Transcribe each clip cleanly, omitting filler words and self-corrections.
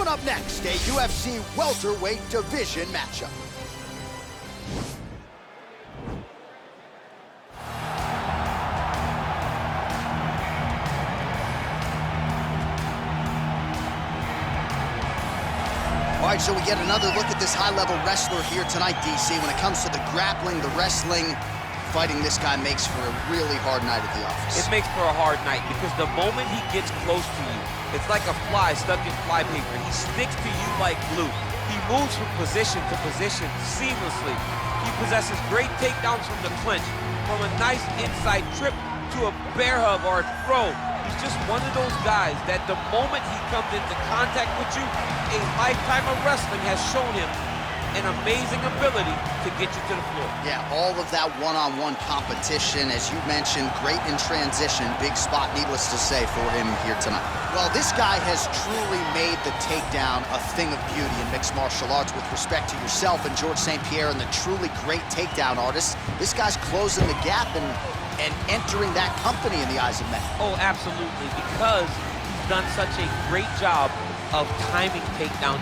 Coming up next, a UFC welterweight division matchup. All right, so we get another look at this high-level wrestler here tonight, DC. When it comes to the grappling, the wrestling, fighting this guy makes for a really hard night at the office. It makes for a hard night because the moment he gets close to you, it's like a fly stuck in flypaper. He sticks to you like glue. He moves from position to position seamlessly. He possesses great takedowns from the clinch, from a nice inside trip to a bear hug or a throw. He's just one of those guys that the moment he comes into contact with you, a lifetime of wrestling has shown him an amazing ability to get you to the floor. Yeah, all of that one-on-one competition, as you mentioned, great in transition. Big spot, needless to say, for him here tonight. Well, this guy has truly made the takedown a thing of beauty in mixed martial arts with respect to yourself and George St. Pierre and the truly great takedown artists. This guy's closing the gap and entering that company in the eyes of many. Oh, absolutely, because he's done such a great job of timing takedowns.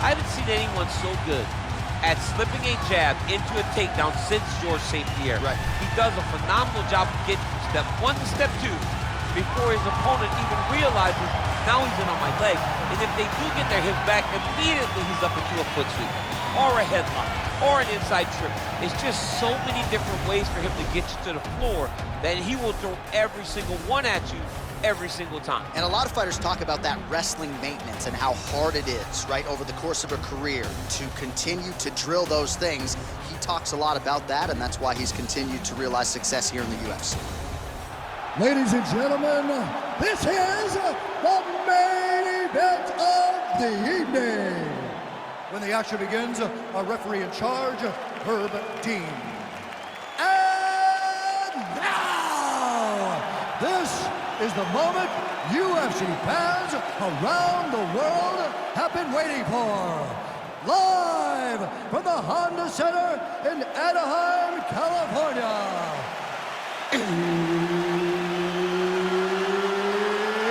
I haven't seen anyone so good at slipping a jab into a takedown since George St. Pierre. Right. He does a phenomenal job of getting from step 1 to step 2 before his opponent even realizes now he's in on my leg. And if they do get their hips back, immediately he's up into a foot sweep or a headlock or an inside trip. It's just so many different ways for him to get you to the floor that he will throw every single one at you every single time. And a lot of fighters talk about that wrestling maintenance and how hard it is, right, over the course of a career to continue to drill those things. He talks a lot about that, and that's why he's continued to realize success here in the UFC. Ladies and gentlemen, this is the main event of the evening. When the action begins, our referee in charge, Herb Dean. And now, this is the moment UFC fans around the world have been waiting for. Live from the Honda Center in Anaheim, California.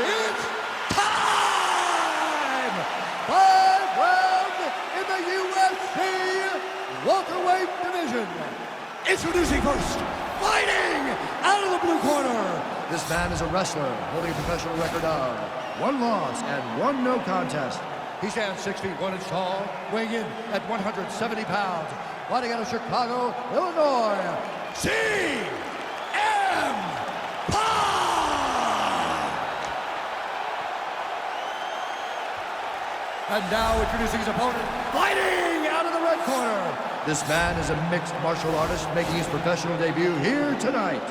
It's time! 5 rounds in the UFC welterweight division. Introducing first, fighting out of the blue corner. This man is a wrestler holding a professional record of 1 loss and 1 no contest. He stands 6 feet 1 inch tall, weighing in at 170 pounds. Fighting out of Chicago, Illinois, CM Punk! And now introducing his opponent, fighting out of the red corner. This man is a mixed martial artist making his professional debut here tonight.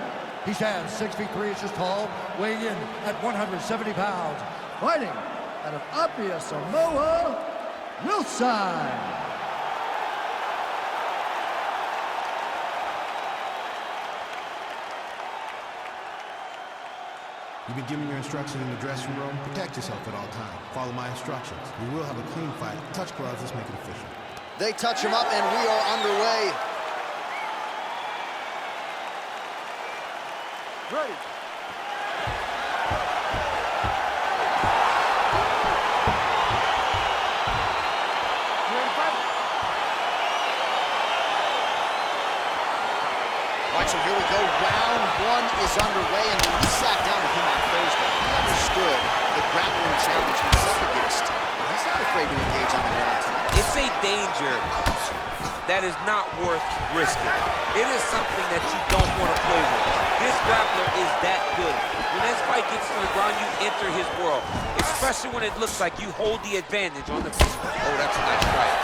He stands 6 feet 3 inches tall, weighing in at 170 pounds. Fighting out of Apia, Samoa, Wilson. You've been given your instructions in the dressing room. Protect yourself at all times. Follow my instructions. We will have a clean fight. Touch gloves, let's make it official. They touch him up, and we are underway. Ready. All right, so here we go. Round 1 is underway, and when we sat down with him on Thursday, he understood the grappling challenge he's up against. He's not afraid to engage on the ground tonight. It's a danger that is not worth risking. It is something that you don't want to play with. This grappler is that good. When this fight gets to the ground, you enter his world, especially when it looks like you hold the advantage on the feet. Oh, that's a nice strike.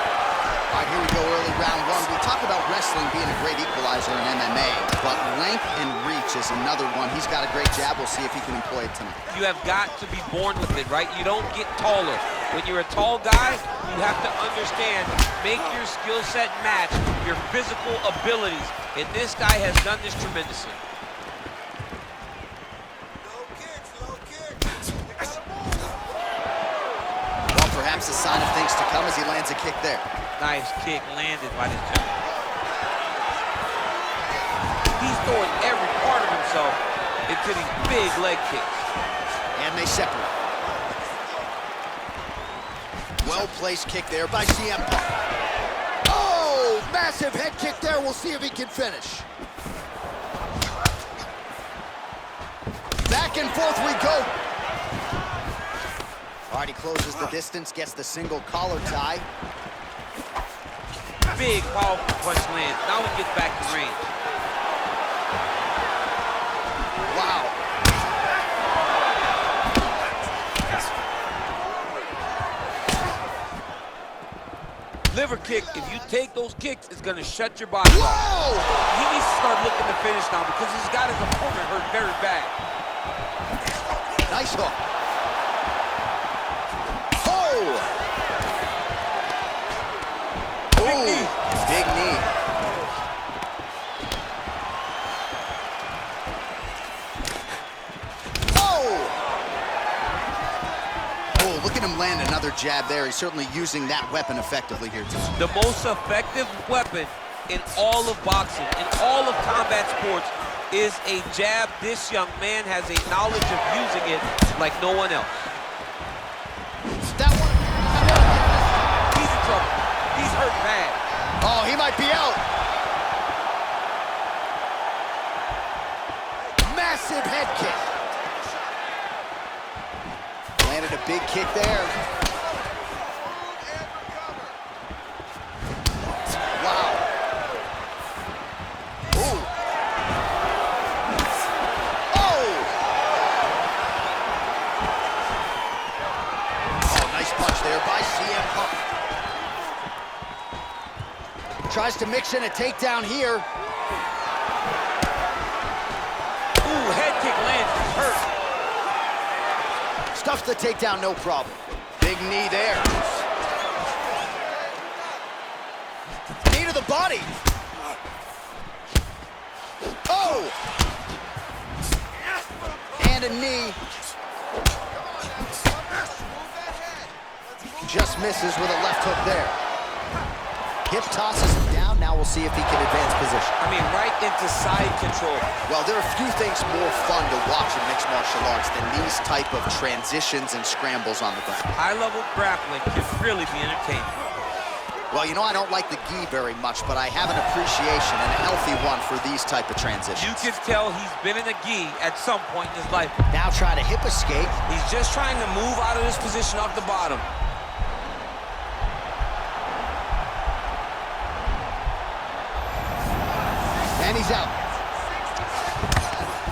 All right, here we go, early round 1. We talk about wrestling being a great equalizer in MMA, but length and reach is another one. He's got a great jab. We'll see if he can employ it tonight. You have got to be born with it, right? You don't get taller. When you're a tall guy, you have to understand, make your skill set match your physical abilities. And this guy has done this tremendously. Well, perhaps a sign of things to come as he lands a kick there. Nice kick landed by this gentleman. He's throwing every part of himself into these big leg kicks. And they separate. Well-placed kick there by CM Punk. Oh, massive head kick there. We'll see if he can finish. Back and forth we go. All right, he closes the distance, gets the single collar tie. Big, powerful punch lands. Now he gets back to range. Wow. Liver kick, if you take those kicks, it's gonna shut your body off. Whoa! He needs to start looking to finish now because he's got his opponent hurt very bad. Nice hook. Oh! Big knee. Big knee. Oh, look at him land another jab there. He's certainly using that weapon effectively here tonight. The most effective weapon in all of boxing, in all of combat sports, is a jab. This young man has a knowledge of using it like no one else. That one. He's in trouble. He's hurt bad. Oh, he might be out. Massive head kick. Landed a big kick there. Wow. Ooh. Oh! Oh, nice punch there by CM Punk. Tries to mix in a takedown here. Ooh, head kick lands. He's hurt. Stuffs the takedown, no problem. Big knee there. Knee to the body. Oh! And a knee. Just misses with a left hook there. Hip tosses him down. Now we'll see if he can advance position. I mean, right into side control. Well, there are few things more fun to watch in mixed martial arts than these type of transitions and scrambles on the ground. High-level grappling can really be entertaining. Well, you know, I don't like the gi very much, but I have an appreciation, and a healthy one, for these type of transitions. You can tell he's been in a gi at some point in his life. Now trying to hip escape. He's just trying to move out of this position off the bottom. And he's out.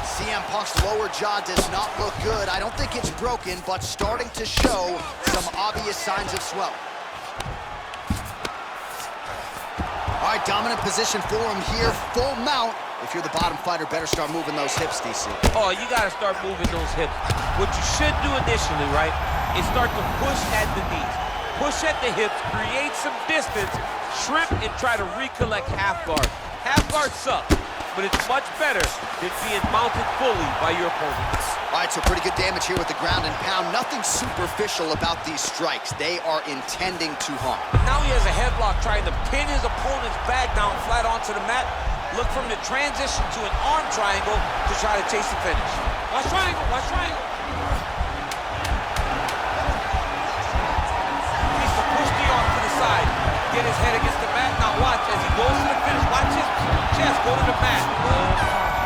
CM Punk's lower jaw does not look good. I don't think it's broken, but starting to show some obvious signs of swelling. All right, dominant position for him here. Full mount. If you're the bottom fighter, better start moving those hips, DC. Oh, you got to start moving those hips. What you should do initially, right, is start to push at the knees. Push at the hips, create some distance, shrimp, and try to recollect half guard. Half guard sucks, but it's much better than being mounted fully by your opponent. All right, so pretty good damage here with the ground and pound. Nothing superficial about these strikes. They are intending to harm. Now he has a headlock trying to pin his opponent's back down flat onto the mat. Look from the transition to an arm triangle to try to chase the finish. Watch triangle, watch triangle. He needs to push the arm to the side, get his head against the mat. Now watch as he goes to the finish. Watch his chest go to the mat.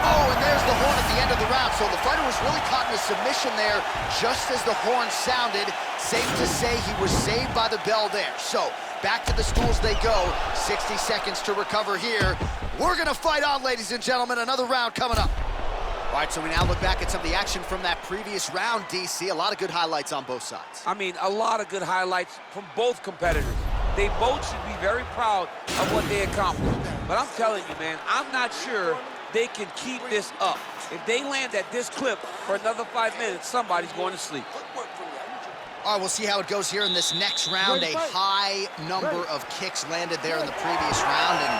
Oh, and there's the horn at the end of the round. So the fighter was really caught in a submission there just as the horn sounded. Safe to say he was saved by the bell there. So back to the stools they go. 60 seconds to recover here. We're going to fight on, ladies and gentlemen. Another round coming up. All right, so we now look back at some of the action from that previous round, DC. A lot of good highlights on both sides. I mean, a lot of good highlights from both competitors. They both should be very proud of what they accomplished. But I'm telling you, man, I'm not sure they can keep this up. If they land at this clip for another 5 minutes, somebody's going to sleep. All right, we'll see how it goes here in this next round. A high number of kicks landed there in the previous round, and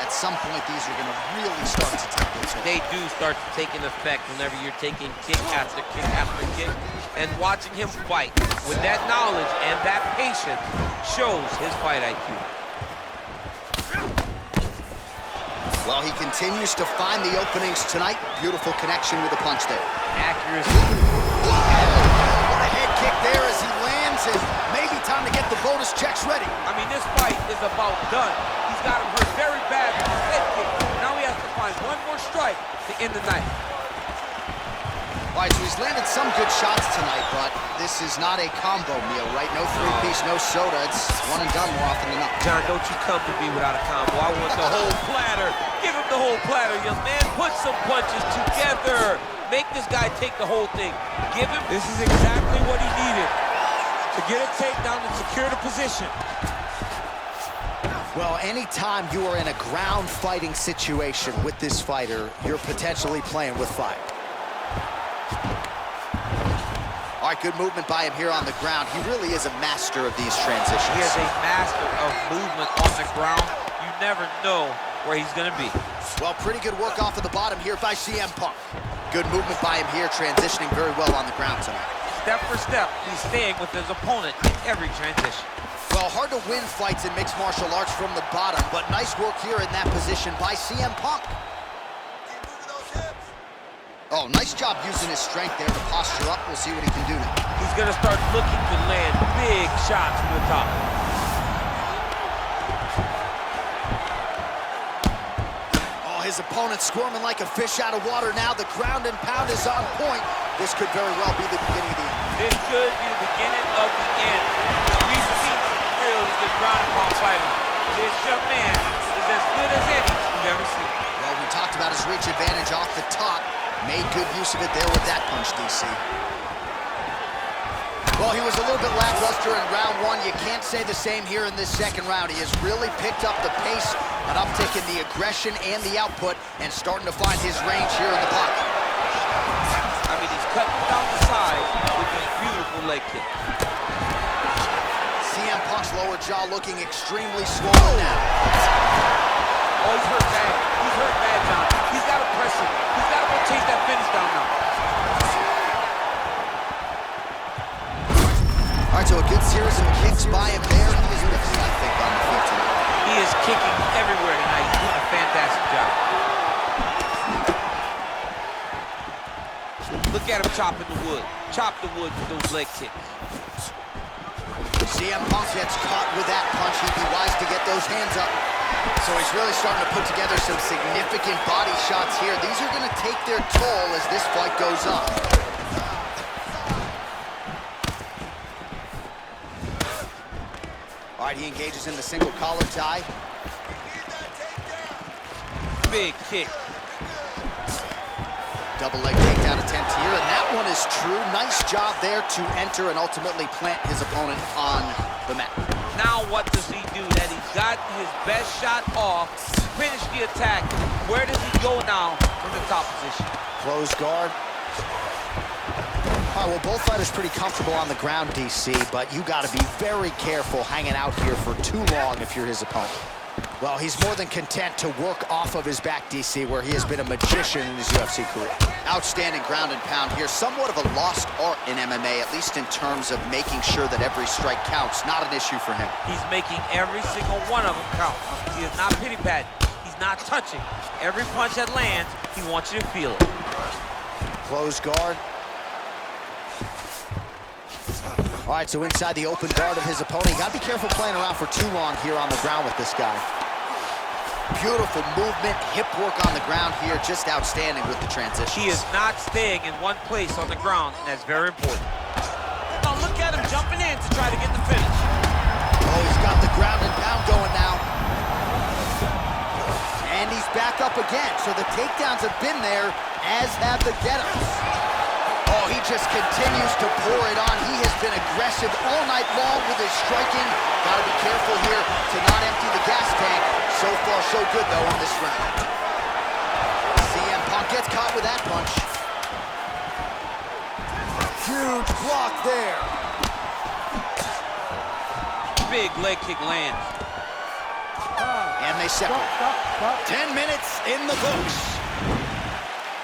at some point, these are going to really start to take their toll. They do start to take an effect whenever you're taking kick after kick after kick. And watching him fight with that knowledge and that patience shows his fight IQ. Well, he continues to find the openings tonight. Beautiful connection with the punch there. Accuracy. Whoa! What a head kick there as he lands, and maybe time to get The bonus check's ready. I mean, this fight is about done. He's got him hurt very bad with his head kick. Now he has to find one more strike to end the night. All right, so he's landed some good shots tonight, but this is not a combo meal, right? No three-piece, no soda. It's one and done more often than not. John, don't you come to me without a combo. I want the whole platter. Give him the whole platter, young man. Put some punches together. Make this guy take the whole thing. Give him. This is exactly what he needed to get a takedown and secure the position. Well, anytime you are in a ground fighting situation with this fighter, you're potentially playing with fire. All right, good movement by him here on the ground. He really is a master of these transitions. He is a master of movement on the ground. You never know where he's going to be. Well, pretty good work off of the bottom here by CM Punk. Good movement by him here, transitioning very well on the ground tonight. Step for step, he's staying with his opponent in every transition. Well, hard to win fights in mixed martial arts from the bottom, but nice work here in that position by CM Punk. Oh, nice job using his strength there to posture up. We'll see what he can do now. He's going to start looking to land big shots from the top. Oh, his opponent squirming like a fish out of water now. The ground and pound is on point. This could very well be the beginning of the end. This could be the beginning of the end. We've seen some really good ground and pound fighting. This young man is as good as any we've ever seen. Well, we talked about his reach advantage off the top. Made good use of it there with that punch, DC. Well, he was a little bit lackluster in round one. You can't say the same here in this second round. He has really picked up the pace, an uptick in the aggression and the output, and starting to find his range here in the pocket. I mean, he's cutting down the side with this beautiful leg kick. CM Punk's lower jaw looking extremely swollen now. Oh, he's hurt bad. He's hurt bad, John. He's got to press it. He's got to go chase that finish down now. All right, so a good series of kicks by him there. He is mixing, I think, on the feet tonight. He is kicking everywhere tonight. He's doing a fantastic job. Look at him chopping the wood. Chop the wood with those leg kicks. CM Punk gets caught with that punch. He'd be wise to get those hands up. So he's really starting to put together some significant body shots here. These are going to take their toll as this fight goes on. All right, he engages in the single collar tie. Big kick. Double leg takedown attempt here, and that one is true. Nice job there to enter and ultimately plant his opponent on the mat. Now what does he do? That he's got his best shot off, finish the attack. Where does he go now from the top position? Close guard. All right, well, both fighters pretty comfortable on the ground, DC, but you got to be very careful hanging out here for too long if you're his opponent. Well, he's more than content to work off of his back, DC, where he has been a magician in his UFC career. Outstanding ground and pound here. Somewhat of a lost art in MMA, at least in terms of making sure that every strike counts. Not an issue for him. He's making every single one of them count. He is not pity-patting. He's not touching. Every punch that lands, he wants you to feel it. Close guard. All right, so inside the open guard of his opponent. You got to be careful playing around for too long here on the ground with this guy. Beautiful movement, hip work on the ground here. Just outstanding with the transition. He is not staying in one place on the ground, and that's very important. Oh, look at him jumping in to try to get the finish. Oh, he's got the ground and pound going now. And he's back up again. So the takedowns have been there, as have the get-ups. Oh, he just continues to pour it on. He has been aggressive all night long with his striking. Got to be careful here to not empty the gas tank. So far, so good, though, in this round. CM Punk gets caught with that punch. Huge block there. Big leg kick lands. And they separate. 10 minutes in the books.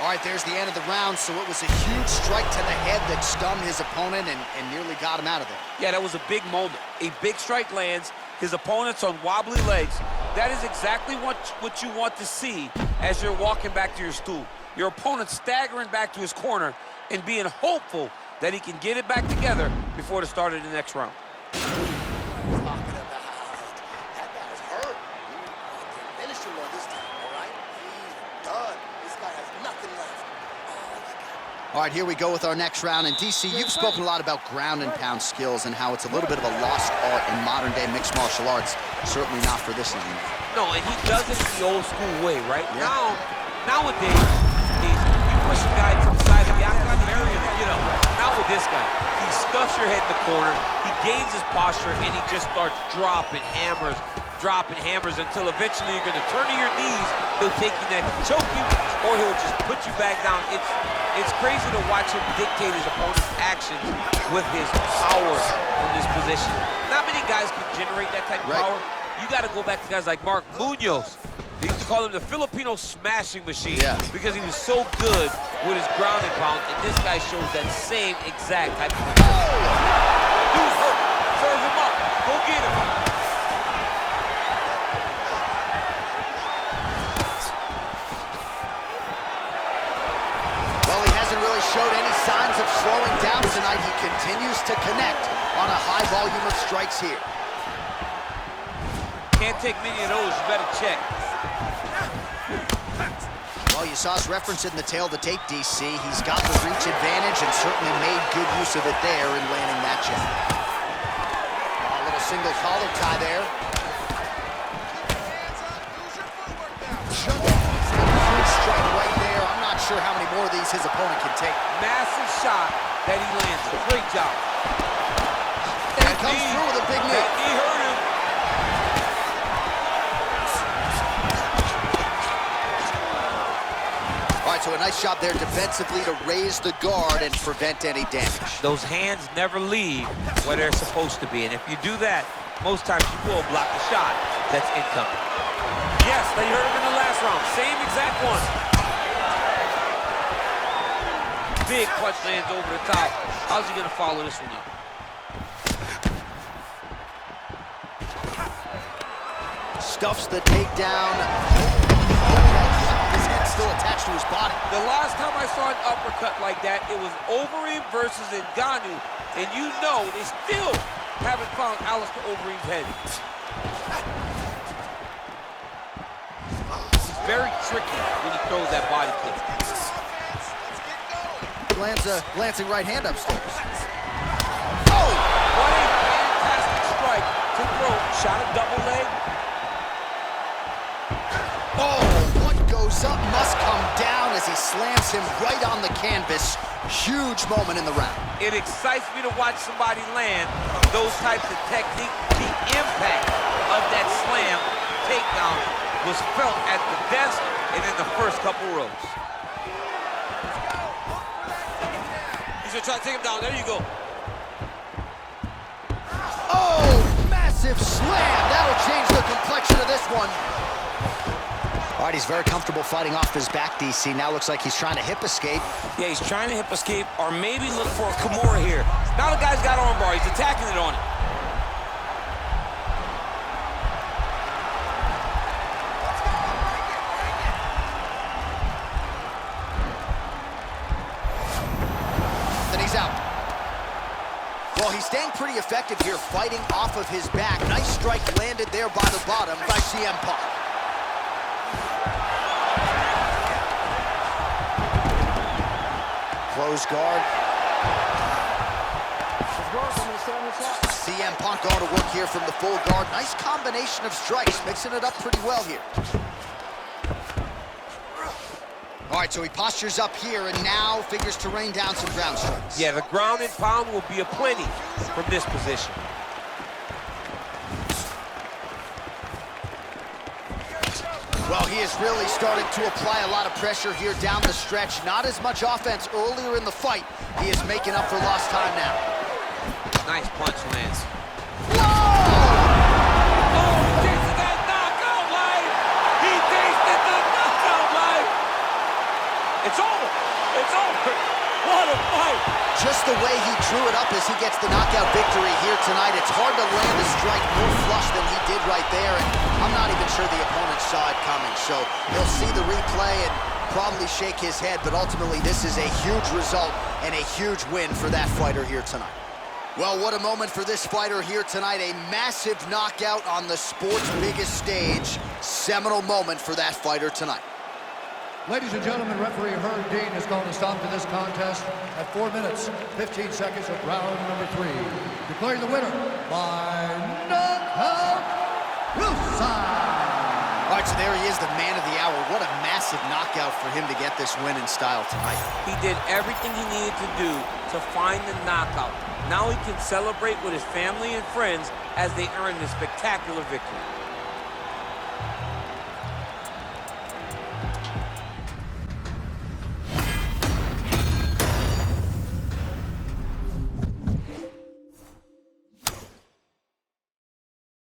All right, there's the end of the round, so it was a huge strike to the head that stunned his opponent and nearly got him out of there. Yeah, that was a big moment. A big strike lands. His opponent's on wobbly legs. That is exactly what you want to see as you're walking back to your stool. Your opponent staggering back to his corner and being hopeful that he can get it back together before the start of the next round. All right, here we go with our next round. And DC, you've spoken a lot about ground and pound skills and how it's a little bit of a lost art in modern day mixed martial arts. Certainly not for this one. No, and he does it the old school way, right? Yeah. Nowadays, you push a guy to the side of the octagon, not with this guy. He stuffs your head in the corner, he gains his posture, and he just starts dropping hammers until eventually you're going to turn to your knees. He'll take you next, choke you, or he'll just put you back down. It's crazy to watch him dictate his opponent's actions with his power from this position. Not many guys can generate that type of power. You got to go back to guys like Mark Munoz. They used to call him the Filipino smashing machine because he was so good with his ground and pound, and this guy shows that same exact type of Dude's hurt. Serve him up. Go get him. Well, he hasn't really showed any signs of slowing down tonight. He continues to connect on a high volume of strikes here. Can't take many of those. You better check. Well, you saw his reference in the tail to tape, DC. He's got the reach advantage and certainly made good use of it there in landing that jab. A little single collar tie there. Huge strike right there. I'm not sure how many more of these his opponent can take. Massive shot that he landed. Great job. And he comes through with a big knee. That knee hurt him. So a nice job there defensively to raise the guard and prevent any damage. Those hands never leave where they're supposed to be. And if you do that, most times you will block the shot that's incoming. Yes, they hurt him in the last round. Same exact one. Big punch lands over the top. How's he going to follow this one up? Stuffs the takedown. Still attached to his body. The last time I saw an uppercut like that, it was Overeem versus Ngannou, and you know they still haven't found Alistair Overeem's head. He's very tricky when he throws that body kick. Lands a glancing right hand upstairs. Oh! What a fantastic strike to throw. Shot a double leg. Oh! Goes up, must come down as he slams him right on the canvas. Huge moment in the round. It excites me to watch somebody land those types of technique. The impact of that slam takedown was felt at the desk and in the first couple rows. He's gonna try to take him down. There you go. Oh, massive slam. That'll change the complexion of this one. All right, he's very comfortable fighting off his back, DC. Now looks like he's trying to hip escape. Yeah, he's trying to hip escape or maybe look for a Kimura here. Now the guy's got armbar. He's attacking it on it. Then he's out. Well, he's staying pretty effective here, fighting off of his back. Nice strike landed there by the bottom by CM Punk. Close guard. CM Punk going to work here from the full guard. Nice combination of strikes, mixing it up pretty well here. All right, so he postures up here and now figures to rain down some ground strikes. Yeah, the ground and pound will be aplenty from this position. Well, he is really starting to apply a lot of pressure here down the stretch. Not as much offense earlier in the fight. He is making up for lost time now. Nice punch lands. Whoa! Oh, he tasted that knockout life! He tasted the knockout life! It's over! It's over! What a fight! Just the way he drew it up as he gets the knockout victory here tonight. It's hard to land a strike more flush than he did right there, and I'm not even sure the opponent saw it coming. So he'll see the replay and probably shake his head, but ultimately this is a huge result and a huge win for that fighter here tonight. Well, what a moment for this fighter here tonight. A massive knockout on the sport's biggest stage. Seminal moment for that fighter tonight. Ladies and gentlemen, referee Herb Dean has called a stop to this contest at 4 minutes, 15 seconds of round number 3. Declaring the winner by knockout, Rusev. All right, so there he is, the man of the hour. What a massive knockout for him to get this win in style tonight. He did everything he needed to do to find the knockout. Now he can celebrate with his family and friends as they earn this spectacular victory.